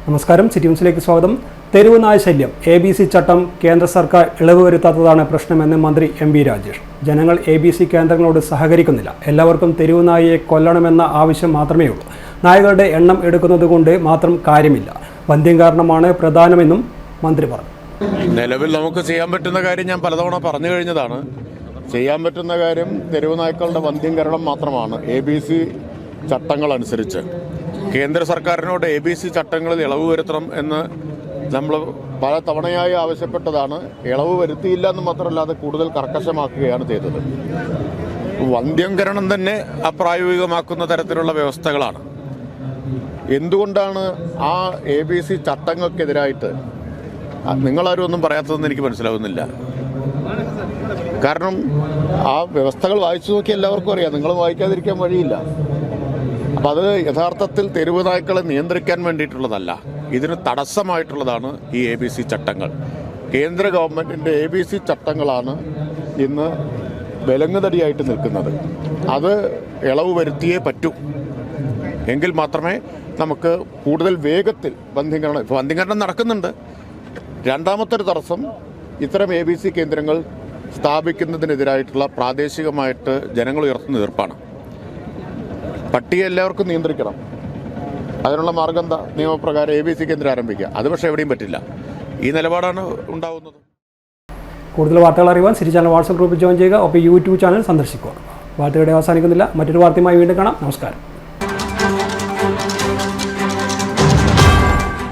നമസ്കാരം, സിറ്റി ന്യൂസിലേക്ക് സ്വാഗതം. തെരുവ് നായ ശല്യം ABC ചട്ടം കേന്ദ്ര സർക്കാർ ഇളവ് വരുത്താത്തതാണ് പ്രശ്നമെന്ന് മന്ത്രി MP രാജേഷ്. ജനങ്ങൾ ABC കേന്ദ്രങ്ങളോട് സഹകരിക്കുന്നില്ല. എല്ലാവർക്കും തെരുവ് നായയെ കൊല്ലണമെന്ന ആവശ്യം മാത്രമേ ഉള്ളൂ. നായകളുടെ എണ്ണം എടുക്കുന്നത് കൊണ്ട് മാത്രം കാര്യമില്ല. വന്ധ്യം കാരണമാണ് പ്രധാനമെന്നും മന്ത്രി പറഞ്ഞു. നിലവിൽ നമുക്ക് ചെയ്യാൻ പറ്റുന്ന കാര്യം ഞാൻ പലതവണ പറഞ്ഞു കഴിഞ്ഞതാണ്. ചെയ്യാൻ പറ്റുന്ന കാര്യം തെരുവ് നായ്ക്കളുടെ വന്ധ്യംകരണം മാത്രമാണ്. ABC ചട്ടങ്ങൾ അനുസരിച്ച് കേന്ദ്ര സർക്കാരിനോട് ABC ചട്ടങ്ങളിൽ ഇളവ് വരുത്തണം എന്ന് നമ്മൾ പല തവണയായി ആവശ്യപ്പെട്ടതാണ്. ഇളവ് വരുത്തിയില്ല എന്ന് മാത്രമല്ല, അത് കൂടുതൽ കർക്കശമാക്കുകയാണ് ചെയ്തത്. വന്ധ്യംകരണം തന്നെ അപ്രായോഗികമാക്കുന്ന തരത്തിലുള്ള വ്യവസ്ഥകളാണ്. എന്തുകൊണ്ടാണ് ആ ABC ചട്ടങ്ങൾക്കെതിരായിട്ട് നിങ്ങളാരും ഒന്നും പറയാത്തതെന്ന് എനിക്ക് മനസ്സിലാവുന്നില്ല. കാരണം ആ വ്യവസ്ഥകൾ വായിച്ചു നോക്കി എല്ലാവർക്കും അറിയാം. നിങ്ങൾ വായിക്കാതിരിക്കാൻ വഴിയില്ല. അപ്പം അത് യഥാർത്ഥത്തിൽ തെരുവ് നായ്ക്കളെ നിയന്ത്രിക്കാൻ വേണ്ടിയിട്ടുള്ളതല്ല, ഇതിന് തടസ്സമായിട്ടുള്ളതാണ് ഈ ABC ചട്ടങ്ങൾ. കേന്ദ്ര ഗവൺമെൻറ്റിൻ്റെ ABC ചട്ടങ്ങളാണ് ഇന്ന് വിലങ്ങുതടിയായിട്ട് നിൽക്കുന്നത്. അത് ഇളവ് വരുത്തിയേ പറ്റൂ. എങ്കിൽ മാത്രമേ നമുക്ക് കൂടുതൽ വേഗത്തിൽ വന്ധ്യംകരണം നടക്കുന്നുണ്ട്. രണ്ടാമത്തെ ഒരു തടസ്സം ഇത്തരം ABC കേന്ദ്രങ്ങൾ സ്ഥാപിക്കുന്നതിനെതിരായിട്ടുള്ള പ്രാദേശികമായിട്ട് ജനങ്ങൾ ഉയർത്തുന്ന എതിർപ്പാണ്. പട്ടിയെ എല്ലാവർക്കും നിയന്ത്രിക്കണം. അതിനുള്ള മാർഗം എന്താ? നിയമപ്രകാരം ABC കേന്ദ്രം ആരംഭിക്കുക. അത് പക്ഷേ എവിടെയും പറ്റില്ല. ഈ നിലപാടാണ് ഉണ്ടാവുന്നത്. കൂടുതൽ വാർത്തകൾ അറിയുവാൻ സിറ്റി ചാനൽ വാട്സ്ആപ്പ് ഗ്രൂപ്പിൽ ജോയിൻ ചെയ്യുക. ഒപ്പം YouTube ചാനൽ സന്ദർശിക്കുക. വാർത്തയുടെ അവസാനിക്കുന്നില്ല. മറ്റൊരു വാർത്തയുമായി വീണ്ടും കാണാം. നമസ്കാരം.